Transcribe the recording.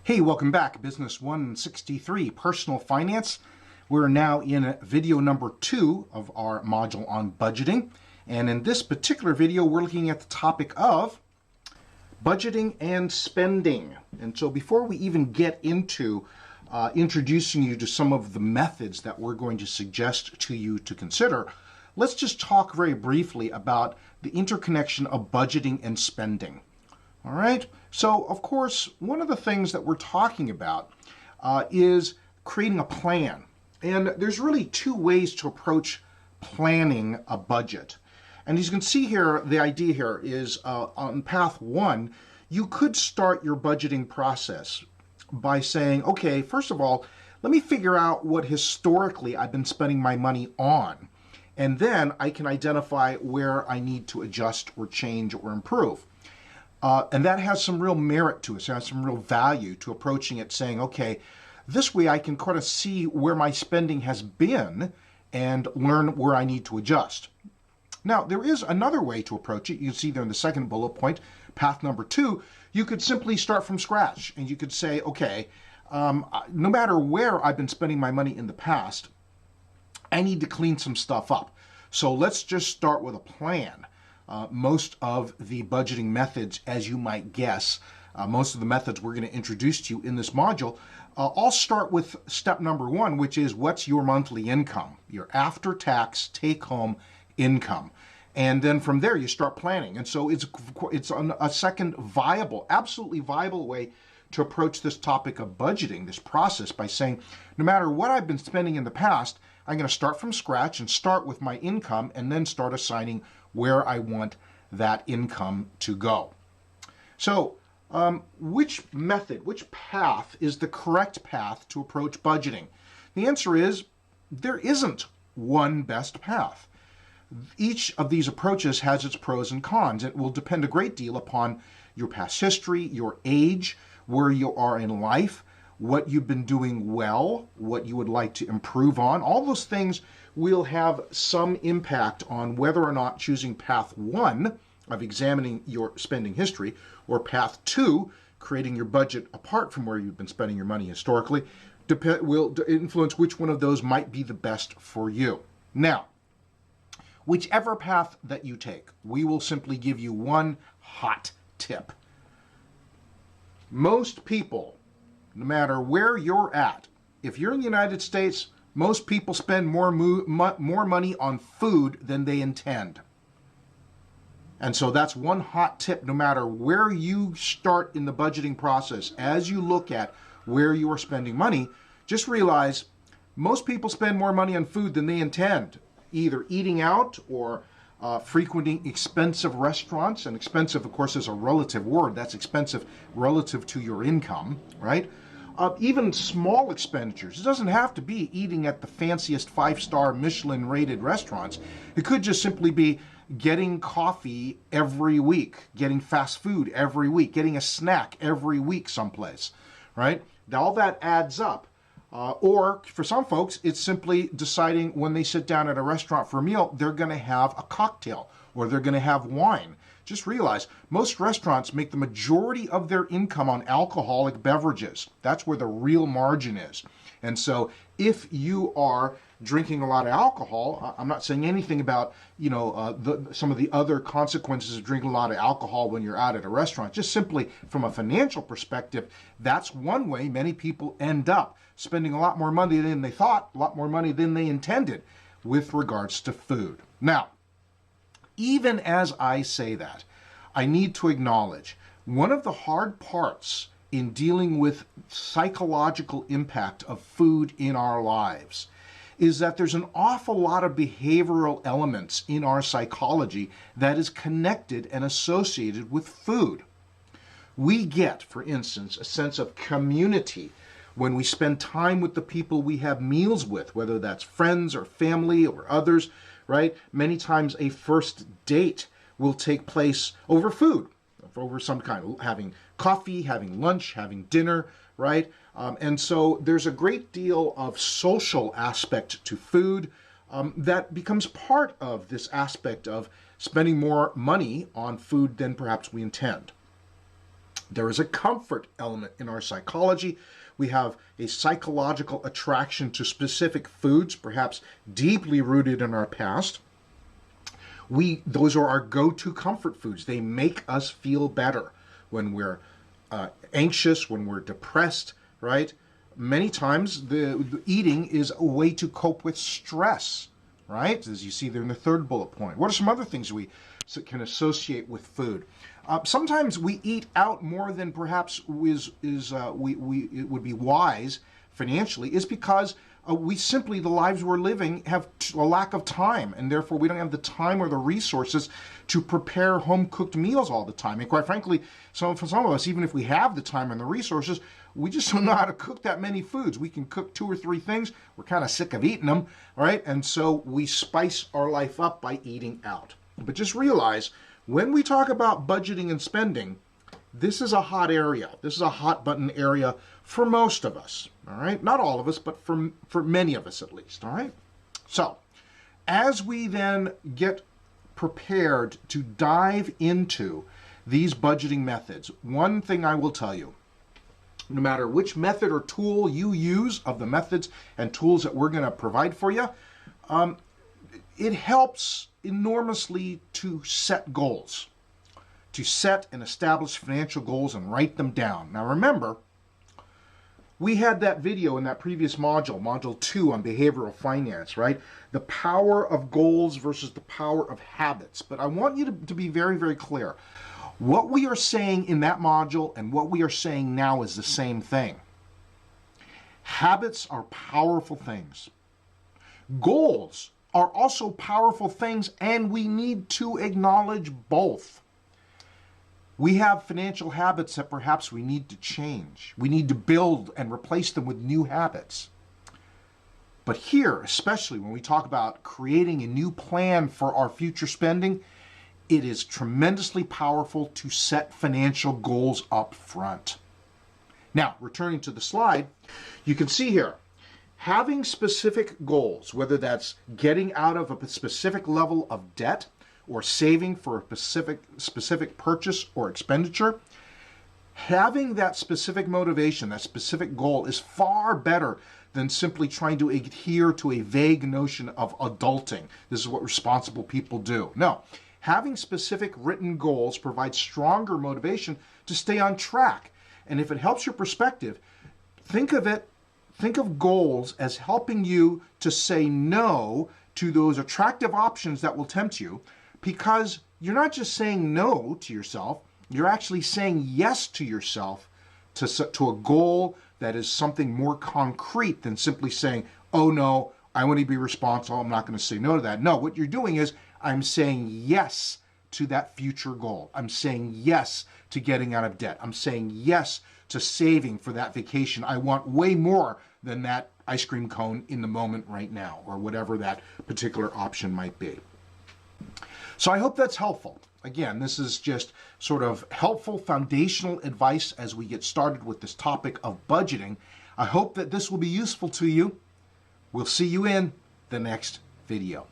Hey, welcome back. Business 163, Personal Finance. We're now in video number 2 of our module on budgeting. And in this particular video, we're looking at the topic of budgeting and spending. And so before we even get into introducing you to some of the methods that we're going to suggest to you to consider, let's just talk very briefly about the interconnection of budgeting and spending. All right, so of course, one of the things that we're talking about is creating a plan. And there's really two ways to approach planning a budget. And as you can see here, the idea here is on path 1, you could start your budgeting process by saying, okay, first of all, let me figure out what historically I've been spending my money on. And then I can identify where I need to adjust or change or improve. And that has some real merit to it. It has some real value to approaching it saying, okay, this way I can kind of see where my spending has been and learn where I need to adjust. Now, there is another way to approach it. You can see there in the second bullet point, path number 2, you could simply start from scratch and you could say, okay, no matter where I've been spending my money in the past, I need to clean some stuff up. So let's just start with a plan. Most of the budgeting methods, as you might guess, most of the methods we're going to introduce to you in this module, I'll start with step number 1, which is what's your monthly income, your after-tax take-home income. And then from there, you start planning. And so it's a second viable, absolutely viable way to approach this topic of budgeting, this process, by saying, no matter what I've been spending in the past, I'm going to start from scratch and start with my income and then start assigning where I want that income to go. So which method, which path is the correct path to approach budgeting? The answer is there isn't one best path. Each of these approaches has its pros and cons. It will depend a great deal upon your past history, your age, where you are in life, what you've been doing well, what you would like to improve on. All those things will have some impact on whether or not choosing path 1 of examining your spending history or path 2, creating your budget apart from where you've been spending your money historically, will influence which one of those might be the best for you. Now, whichever path that you take, we will simply give you one hot tip. Most people, no matter where you're at, if you're in the United States, most people spend more money on food than they intend. And so that's one hot tip, no matter where you start in the budgeting process. As you look at where you are spending money, just realize most people spend more money on food than they intend, either eating out or frequenting expensive restaurants. And expensive, of course, is a relative word. That's expensive relative to your income, right? Even small expenditures. It doesn't have to be eating at the fanciest 5-star Michelin-rated restaurants. It could just simply be getting coffee every week, getting fast food every week, getting a snack every week someplace, right? All that adds up. Or for some folks, it's simply deciding when they sit down at a restaurant for a meal, they're going to have a cocktail or they're going to have wine. Just realize most restaurants make the majority of their income on alcoholic beverages. That's where the real margin is. And so if you are drinking a lot of alcohol, I'm not saying anything about, some of the other consequences of drinking a lot of alcohol when you're out at a restaurant. Just simply from a financial perspective, that's one way many people end up spending a lot more money than they thought, a lot more money than they intended with regards to food. Now, even as I say that, I need to acknowledge one of the hard parts in dealing with psychological impact of food in our lives is that there's an awful lot of behavioral elements in our psychology that is connected and associated with food. We get, for instance, a sense of community when we spend time with the people we have meals with, whether that's friends or family or others, right? Many times a first date will take place over food, over some kind, having coffee, having lunch, having dinner, right? And so there's a great deal of social aspect to food that becomes part of this aspect of spending more money on food than perhaps we intend. There is a comfort element in our psychology. We have a psychological attraction to specific foods, perhaps deeply rooted in our past. Those are our go-to comfort foods. They make us feel better when we're anxious, when we're depressed, right? Many times the eating is a way to cope with stress, right? As you see there in the third bullet point. What are some other things we can associate with food? Sometimes we eat out more than perhaps it would be wise financially, is because we simply, the lives we're living, have a lack of time, and therefore we don't have the time or the resources to prepare home-cooked meals all the time. And quite frankly, for some of us, even if we have the time and the resources, we just don't know how to cook that many foods. We can cook 2 or 3 things. We're kind of sick of eating them, right? And so we spice our life up by eating out. But just realize, when we talk about budgeting and spending, this is a hot area. This is a hot button area for most of us, all right? Not all of us, but for many of us at least, all right? So, as we then get prepared to dive into these budgeting methods, one thing I will tell you, no matter which method or tool you use of the methods and tools that we're going to provide for you, it helps enormously to set goals, to set and establish financial goals and write them down. Now remember, we had that video in that previous module, module 2 on behavioral finance, right? The power of goals versus the power of habits. But I want you to be very, very clear. What we are saying in that module and what we are saying now is the same thing. Habits are powerful things. Goals are also powerful things, and we need to acknowledge both. We have financial habits that perhaps we need to change. We need to build and replace them with new habits. But here, especially when we talk about creating a new plan for our future spending, it is tremendously powerful to set financial goals up front. Now, returning to the slide, you can see here, having specific goals, whether that's getting out of a specific level of debt or saving for a specific purchase or expenditure, having that specific motivation, that specific goal is far better than simply trying to adhere to a vague notion of adulting. This is what responsible people do. No, having specific written goals provides stronger motivation to stay on track. And if it helps your perspective, think of goals as helping you to say no to those attractive options that will tempt you, because you're not just saying no to yourself, you're actually saying yes to yourself to a goal that is something more concrete than simply saying, oh no, I want to be responsible, I'm not going to say no to that. No, what you're doing is, I'm saying yes to that future goal. I'm saying yes to getting out of debt. I'm saying yes to saving for that vacation. I want way more than that ice cream cone in the moment right now, or whatever that particular option might be. So I hope that's helpful. Again, this is just sort of helpful foundational advice as we get started with this topic of budgeting. I hope that this will be useful to you. We'll see you in the next video.